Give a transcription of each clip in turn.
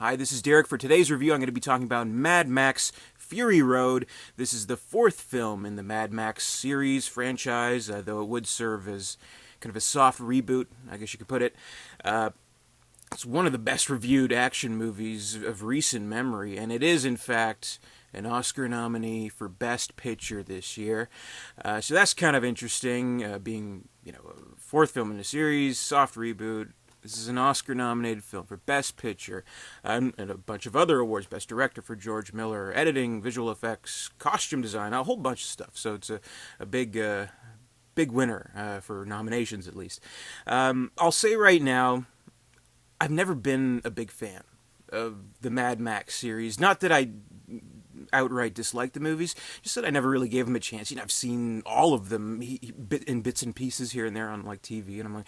Hi, this is Derek. For today's review, I'm going to be talking about Mad Max Fury Road. This is the fourth film in the Mad Max series franchise, though it would serve as kind of a soft reboot, I guess you could put it. It's one of the best reviewed action movies of recent memory, and it is, in fact, an Oscar nominee for Best Picture this year. So that's kind of interesting, being, a fourth film in the series, soft reboot. This is an Oscar-nominated film for Best Picture, and a bunch of other awards: Best Director for George Miller, Editing, Visual Effects, Costume Design, a whole bunch of stuff. So it's a big winner for nominations, at least. I'll say right now, I've never been a big fan of the Mad Max series. Not that I outright dislike the movies, just that I never really gave them a chance. I've seen all of them in bits and pieces here and there on TV, and I'm like,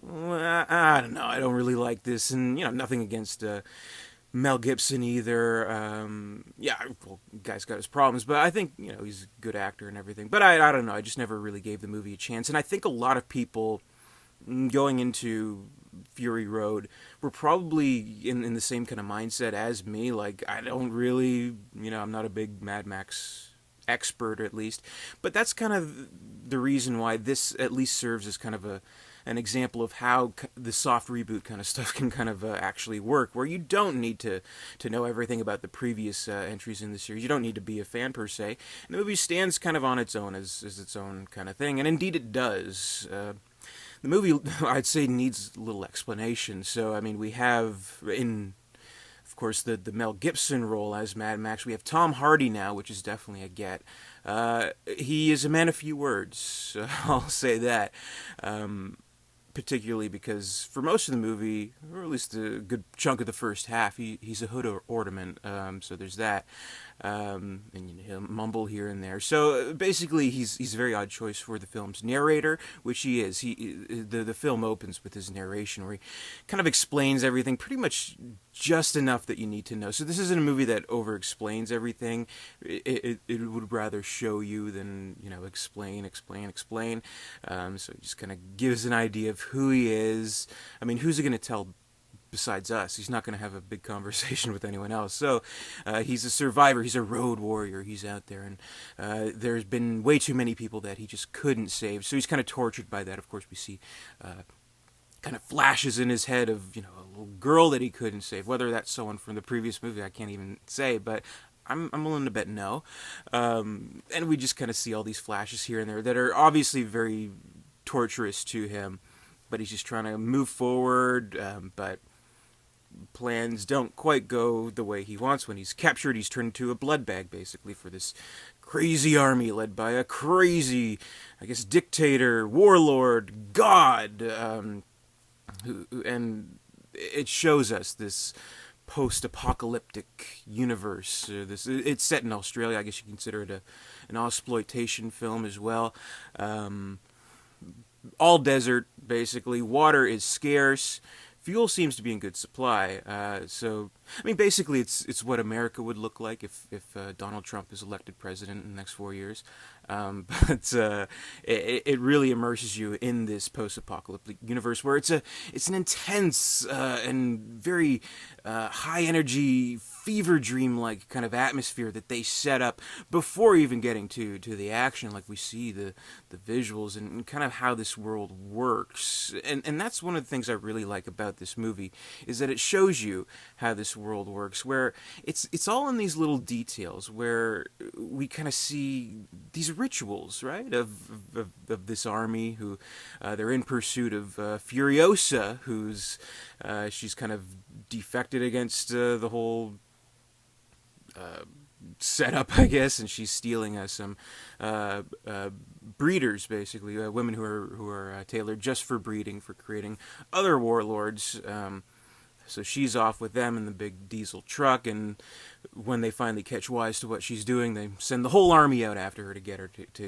well, I don't know, I don't really like this. And nothing against Mel Gibson either. Well, guy's got his problems, but I think he's a good actor and everything. But I don't know, I just never really gave the movie a chance. And I think a lot of people going into Fury Road were probably in the same kind of mindset as me. Like, I don't really, I'm not a big Mad Max expert, at least. But that's kind of the reason why this at least serves as kind of an example of how the soft reboot kind of stuff can kind of actually work, where you don't need to know everything about the previous entries in the series. You don't need to be a fan, per se. And the movie stands kind of on its own as its own kind of thing, and indeed it does. The movie, I'd say, needs a little explanation. So, we have, of course, the Mel Gibson role as Mad Max. We have Tom Hardy now, which is definitely a get. He is a man of few words, I'll say that. Particularly because for most of the movie, or at least a good chunk of the first half, he's a hood ornament, so there's that. And he'll mumble here and there. So basically, he's a very odd choice for the film's narrator, which he is. The film opens with his narration, where he kind of explains everything pretty much just enough that you need to know. So this isn't a movie that over-explains everything. It would rather show you than explain. So it just kind of gives an idea of who he is. Who's he going to tell besides us? He's not going to have a big conversation with anyone else. So he's a survivor. He's a road warrior. He's out there, and there's been way too many people that he just couldn't save. So he's kind of tortured by that. Of course, we see kind of flashes in his head of a little girl that he couldn't save. Whether that's someone from the previous movie, I can't even say, but I'm willing to bet no. And we just kind of see all these flashes here and there that are obviously very torturous to him, but he's just trying to move forward, but plans don't quite go the way he wants. When he's captured, he's turned into a blood bag, basically, for this crazy army led by a crazy, I guess, dictator, warlord, god, and it shows us this post-apocalyptic universe. It's set in Australia. I guess you consider it an exploitation film as well. All desert, basically. Water is scarce. Fuel seems to be in good supply. Basically, it's what America would look like if Donald Trump is elected president in the next 4 years. But it really immerses you in this post-apocalyptic universe where it's an intense and very high energy, fever dream-like kind of atmosphere that they set up before even getting to the action. Like, we see the visuals and kind of how this world works, and that's one of the things I really like about this movie, is that it shows you how this world works, where it's all in these little details where we kind of see these rituals, right, of this army who they're in pursuit of Furiosa, who's she's kind of defected against the whole setup, I guess, and she's stealing some breeders, basically, women who are tailored just for breeding, for creating other warlords. So she's off with them in the big diesel truck, and when they finally catch wise to what she's doing, they send the whole army out after her to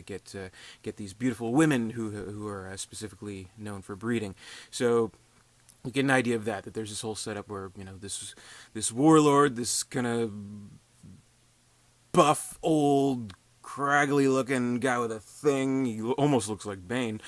get these beautiful women who are specifically known for breeding. So you get an idea of that there's this whole setup where this warlord, this kind of buff, old, craggly looking guy with a thing. He almost looks like Bane.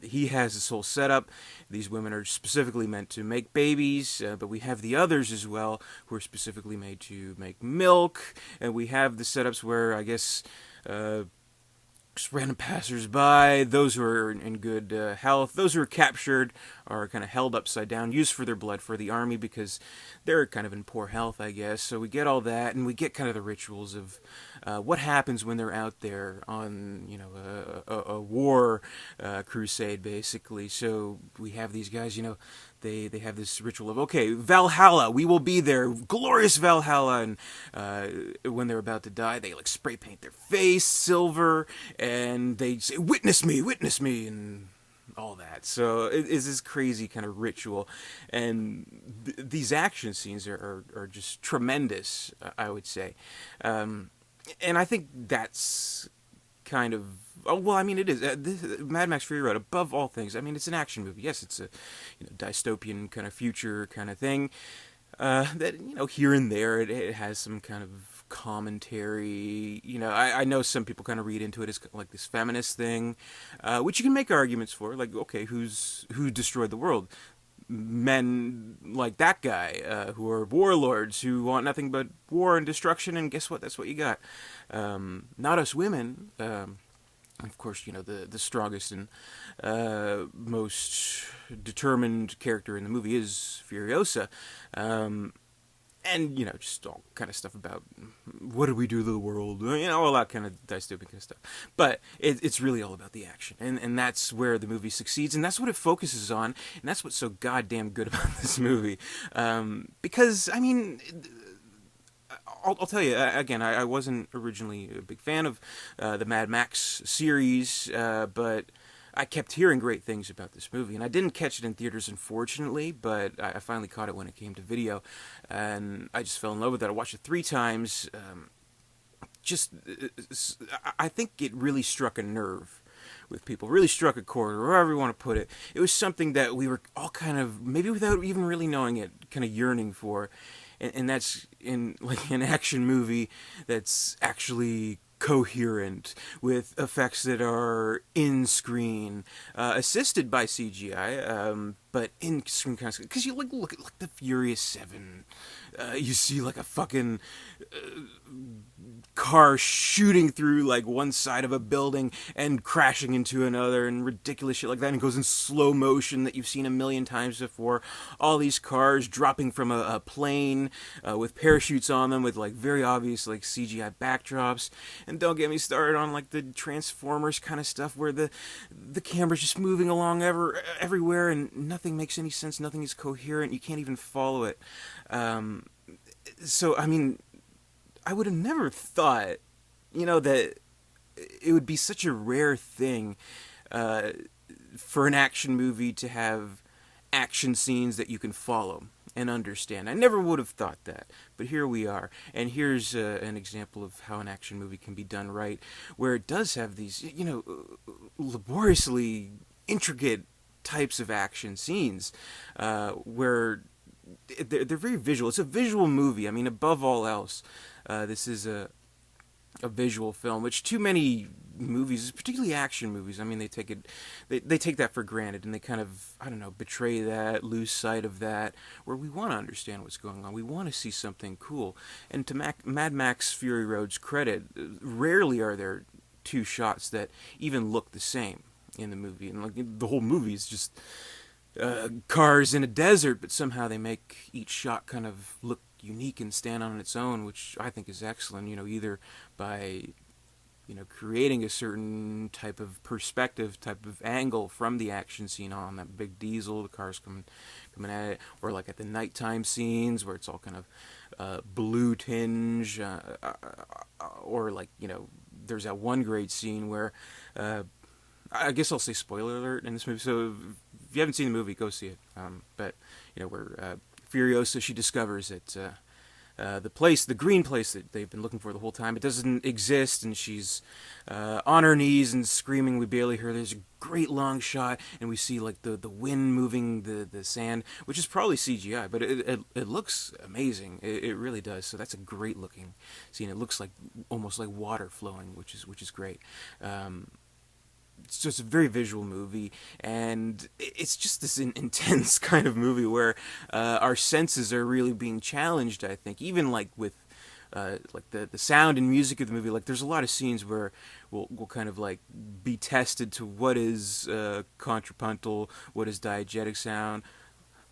he has this whole setup. These women are specifically meant to make babies, but we have the others as well who are specifically made to make milk, and we have the setups where I guess just random passersby, those who are in good health, those who are captured are kind of held upside down, used for their blood for the army because they're kind of in poor health, I guess. So we get all that, and we get kind of the rituals of what happens when they're out there on, a war crusade, basically. So we have these guys, they have this ritual of, okay, Valhalla, we will be there, glorious Valhalla, and when they're about to die, they like spray paint their face silver, and they say, witness me, and all that. So it's this crazy kind of ritual, and these action scenes are just tremendous, I would say. And I think that's kind of, oh, well, I mean, it is Mad Max Fury Road, above all things. I mean, it's an action movie. Yes, it's a dystopian kind of future kind of thing. That here and there it has some kind of commentary. I know some people kind of read into it as like this feminist thing, which you can make arguments for. Like, okay, who destroyed the world? Men like that guy, who are warlords who want nothing but war and destruction, and guess what? That's what you got. Not us women. Of course, the strongest and most determined character in the movie is Furiosa. And, just all kind of stuff about what do we do to the world, all that kind of dystopian kind of stuff. But it's really all about the action. And that's where the movie succeeds, and that's what it focuses on, and that's what's so goddamn good about this movie. Because, I mean, I'll tell you, again, I wasn't originally a big fan of the Mad Max series, but I kept hearing great things about this movie, and I didn't catch it in theaters, unfortunately, but I finally caught it when it came to video, and I just fell in love with it. I watched it 3 times. I think it really struck a nerve with people, really struck a chord, or however you want to put it. It was something that we were all kind of, maybe without even really knowing it, kind of yearning for, and that's in like an action movie that's actually coherent, with effects that are in screen, assisted by CGI, but in screen kind of, because you look at like the Furious 7, you see like a fucking car shooting through like one side of a building and crashing into another, and ridiculous shit like that, and it goes in slow motion that you've seen a million times before. All these cars dropping from a plane with parachutes on them, with like very obvious like CGI backdrops. And don't get me started on like the Transformers kind of stuff where the camera's just moving along everywhere, and nothing makes any sense, nothing is coherent, you can't even follow it. So I mean, I would have never thought, that it would be such a rare thing for an action movie to have action scenes that you can follow and understand. I never would have thought that, but here we are. And here's an example of how an action movie can be done right, where it does have these, laboriously intricate types of action scenes, where they're very visual. It's a visual movie. I mean, above all else, this is a visual film, which too many movies, particularly action movies, I mean, they take it, they take that for granted, and they kind of, I don't know, betray that, lose sight of that, where we want to understand what's going on. We want to see something cool. And to Mad Max Fury Road's credit, rarely are there 2 shots that even look the same in the movie, and like the whole movie is just cars in a desert, but somehow they make each shot kind of look unique and stand on its own, which I think is excellent, either by creating a certain type of perspective, type of angle from the action scene on that big diesel, the cars coming at it, or like at the nighttime scenes where it's all kind of blue tinge, or like, there's that one great scene where, I guess I'll say spoiler alert in this movie, so if you haven't seen the movie, go see it, but, where Furiosa, she discovers that the green place that they've been looking for the whole time, it doesn't exist, and she's on her knees and screaming. We barely hear. There's a great long shot, and we see like the wind moving the sand, which is probably CGI, but it looks amazing. It really does. So that's a great looking scene. It looks like almost like water flowing, which is great. it's just a very visual movie, and it's just this intense kind of movie where our senses are really being challenged. I think even like with like the sound and music of the movie, like there's a lot of scenes where we'll kind of like be tested to what is contrapuntal, what is diegetic sound,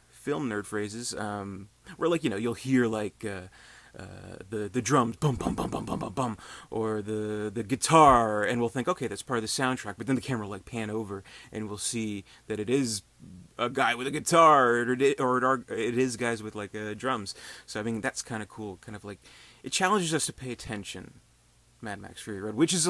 film nerd phrases, where like you'll hear like the drums bum bum bum bum bum bum bum, or the guitar, and we'll think, okay, that's part of the soundtrack, but then the camera will like pan over and we'll see that it is a guy with a guitar, it is guys with like drums. So I mean that's kind of cool, kind of like it challenges us to pay attention. Mad Max Fury Road, which is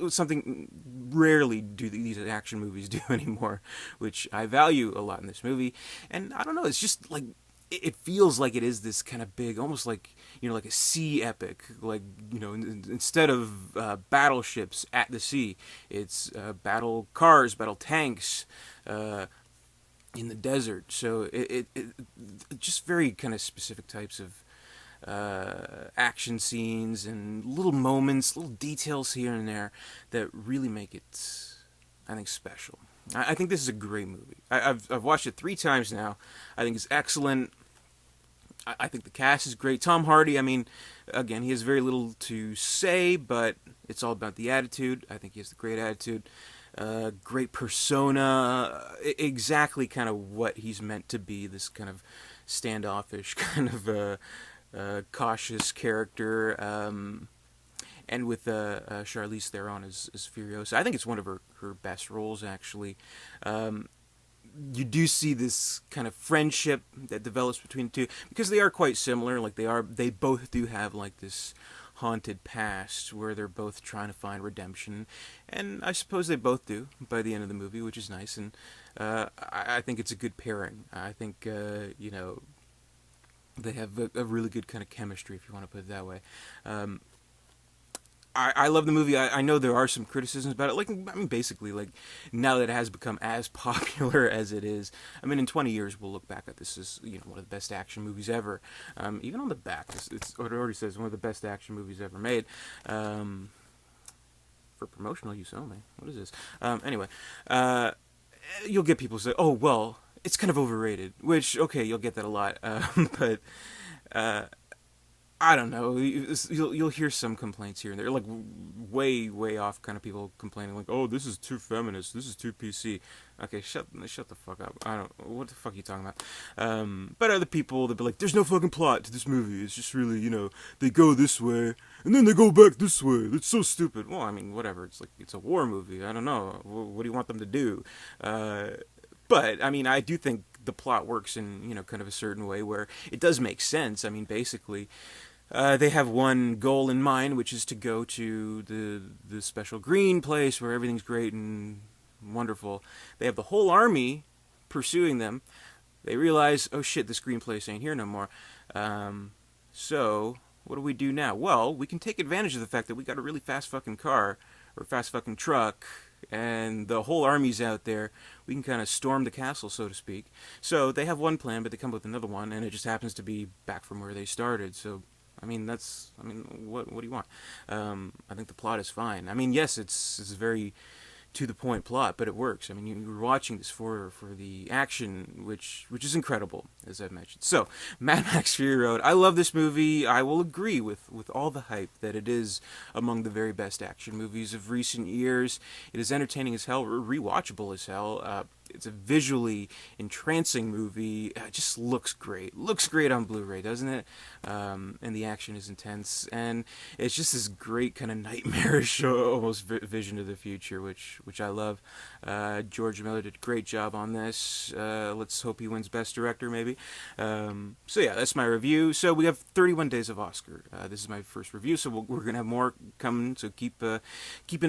something rarely do these action movies do anymore, which I value a lot in this movie. And I don't know, it's just like it feels like it is this kind of big, almost like like a sea epic. Like instead of battleships at the sea, it's battle cars, battle tanks in the desert. So it just very kind of specific types of action scenes and little moments, little details here and there that really make it, I think, special. I think this is a great movie. I've watched it 3 times now. I think it's excellent. I think the cast is great. Tom Hardy, I mean, again, he has very little to say, but it's all about the attitude. I think he has a great attitude. Great persona. Exactly kind of what he's meant to be, this kind of standoffish, kind of cautious character, and with Charlize Theron as Furiosa. I think it's one of her best roles, actually. You do see this kind of friendship that develops between the two, because they are quite similar. Like they both do have like this haunted past where they're both trying to find redemption, and I suppose they both do by the end of the movie, which is nice. And I think it's a good pairing. I think they have a really good kind of chemistry, if you want to put it that way. I love the movie. I know there are some criticisms about it. Like, I mean, basically, like, now that it has become as popular as it is, I mean, in 20 years, we'll look back at this as, one of the best action movies ever. Even on the back, it already says one of the best action movies ever made. For promotional use only. What is this? Anyway, you'll get people say, oh, well, it's kind of overrated, which, okay, you'll get that a lot, but I don't know, you'll hear some complaints here and there, like way off kind of people complaining, like, oh, this is too feminist, this is too PC. Okay, shut the fuck up. I don't, what the fuck are you talking about? But other people, they'll be like, there's no fucking plot to this movie, it's just really, they go this way, and then they go back this way, it's so stupid. Well, I mean, whatever, it's like, it's a war movie, I don't know, what do you want them to do? But, I mean, I do think the plot works in, kind of a certain way where it does make sense. I mean, basically, they have one goal in mind, which is to go to the special green place where everything's great and wonderful. They have the whole army pursuing them. They realize, oh shit, this green place ain't here no more. So, what do we do now? Well, we can take advantage of the fact that we got a really fast fucking car, or fast fucking truck, and the whole army's out there. We can kind of storm the castle, so to speak. So they have one plan, but they come up with another one, and it just happens to be back from where they started. So, I mean, what do you want? I think the plot is fine. I mean, yes, it's a very to the point plot, but it works. I mean, you're watching this for the action, which is incredible, as I've mentioned. So, Mad Max Fury Road. I love this movie. I will agree with all the hype that it is among the very best action movies of recent years. It is entertaining as hell, rewatchable as hell. It's a visually entrancing movie. It just looks great. Looks great on Blu-ray, doesn't it? And the action is intense, and it's just this great kind of nightmarish, almost vision of the future, which I love. George Miller did a great job on this. Let's hope he wins Best Director, maybe. So yeah, that's my review. So we have 31 Days of Oscar. This is my first review, so we're gonna have more coming. So keep an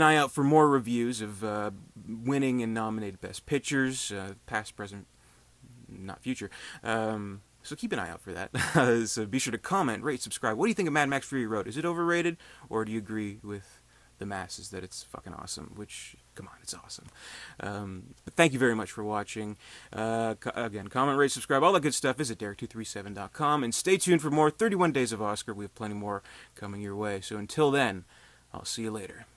eye out for more reviews of winning and nominated Best Pictures. Past, present, not future. So keep an eye out for that. So be sure to comment, rate, subscribe. What do you think of Mad Max Fury Road? Is it overrated, or do you agree with the masses that it's fucking awesome? Which, come on, it's awesome. But thank you very much for watching. Again, comment, rate, subscribe, all that good stuff. Visit Derek237.com, and stay tuned for more 31 Days of Oscar. We have plenty more coming your way. So until then, I'll see you later.